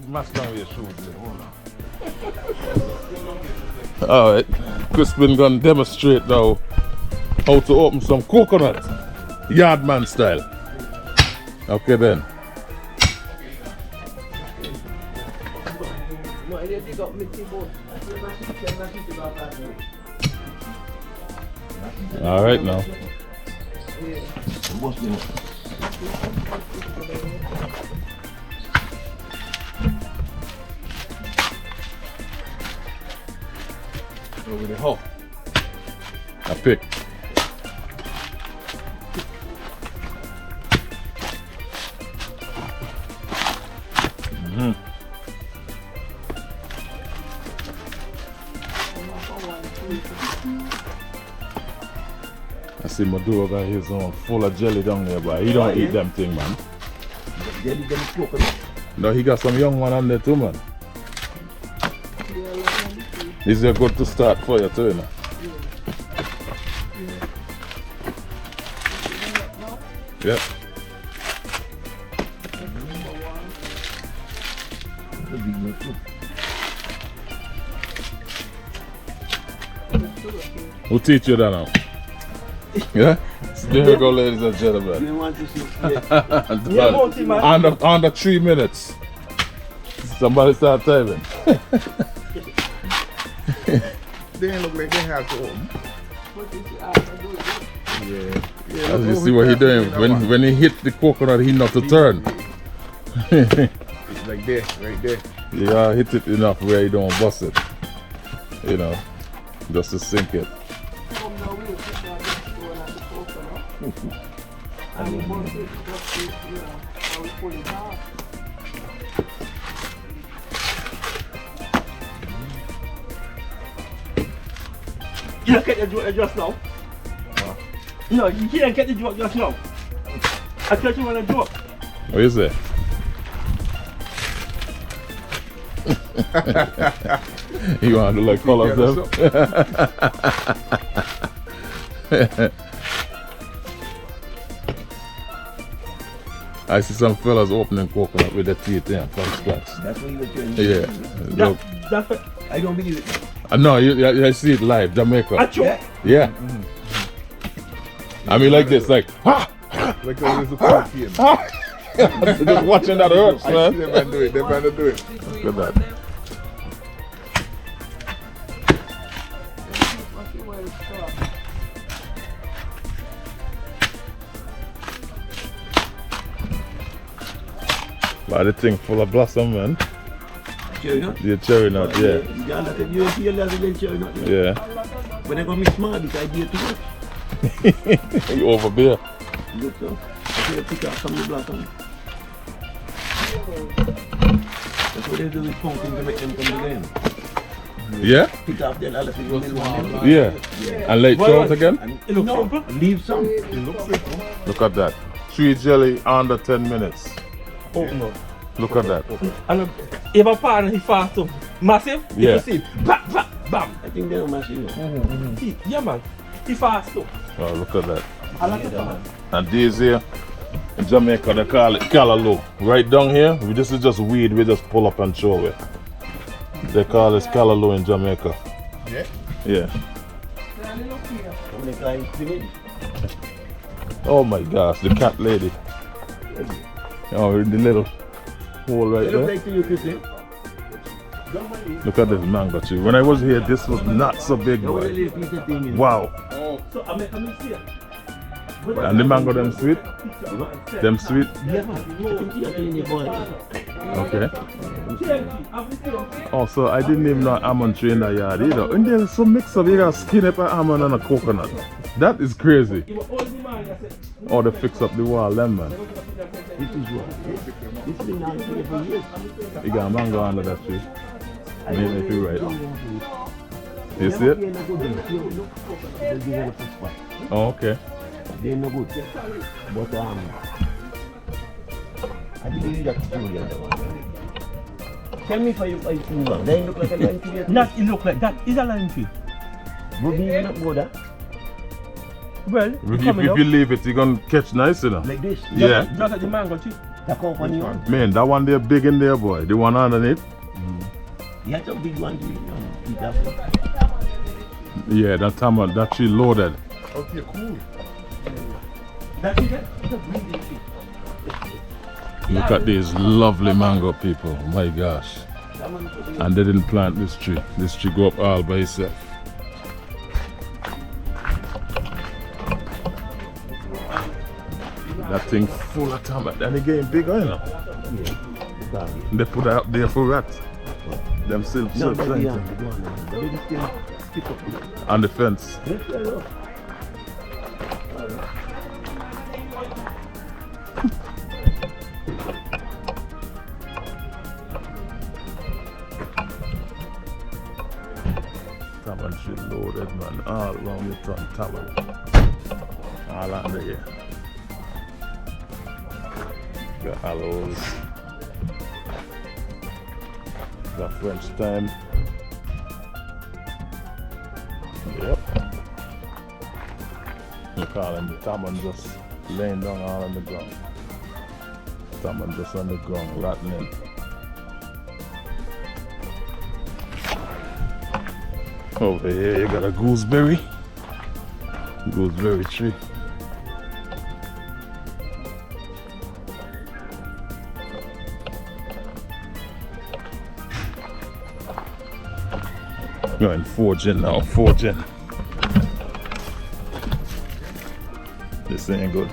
Mask down your shoes there. Alright, Crispin gonna demonstrate now how to open some coconut, yardman style. Okay then. Alright now. Over the hole. I pick. I see Maduro got his own full of jelly down there, but he don't eat them thing, man. Jelly, coconut. No, he got some young one on there too, man. These are good to start for you too, you know. Yeah. Who teach you that now? Yeah? So there we go, ladies and gentlemen. You want to see? Under 3 minutes. Somebody start timing. They ain't look like they have to open. Yeah. As you see what he doing. When he hit the coconut, he not to turn. It's like there, right there. Yeah, hit it enough where you don't bust it. You know, just to sink it. You don't get the joke just now. No, you can't get the joke just now. I thought you want a joke. What is it? You want to like follow them? I see some fellas opening coconut with their teeth in from scratch. That's what you were doing. Yeah. That's what, I don't believe it. No, I see it live, Jamaica. Yeah. Yeah. I mean like this, like Like a little cool game. just watching that hurts, I see man. them man do it, they man do it. Look at that. Wow, the thing full of blossom, man. Cherry nut? The cherry nut, yeah. You see a lot of cherry nut? Yeah. When I go mix small, because I do it too much. You over there. Good so. I see a Pickaxe from the blossom. That's what they do with pumpkin to make them come together. Yeah? Pick up then all of it. Yeah. And late throw it again? It looks simple. Leave some. It looks simple. Look at that. 3 jelly under 10 minutes. Open up. Look at that. And if a partner he fast too. Massive, Yeah. you see, bam, bam, bam. I think they're massive. See, yeah man, he fast too. Oh, look at that. I like it man. And these here, in Jamaica, they call it callaloo. Right down here, this is just weed, we just pull up and throw it. They call it callaloo in Jamaica. Yeah? Yeah. Oh my gosh, the cat lady. Oh, in the little hole right there. Look at this mango tree. When I was here, this was not so big, boy. Wow. So I mean see it. And the mango, them sweet? Them sweet? Yeah, man. Okay. Oh, so I didn't even know almond tree in the yard either. And there's some mix up, you got skin up an almond and a coconut. That is crazy. Oh, they fix up the wall, them man. This is what? This been out here for years. You got a mango under that tree. Maybe if you're right. You see it? Oh, okay. They're no good. But I believe that's true. Tell me if I see one. They look like a lime tree. Not it look like that. Is a lime tree. Would you not go there? Well, If you leave it, you're gonna catch nice, you know. Like this? Yeah. Just like the mango tree. The company one. Man, that one there big in there, boy. The one underneath? Yeah, some big one. Yeah, that time that she loaded. Okay, cool. That's it. It's a breeding tree. Look at these lovely mango, people. My gosh. And they didn't plant this tree. This tree go up all by itself. That thing full of tomato. And it getting bigger, you know. They put it up there for rats. Them still No, plenty. they still stick up. On the fence. Taman she loaded, man. All around the front, taman. All under here. Got aloes. Got French thyme. Yep. You call him the taman just laying down all on the ground. Taman just on the ground, rotting. Over here you got a gooseberry. Gooseberry tree. Going forging now, forging. This ain't good.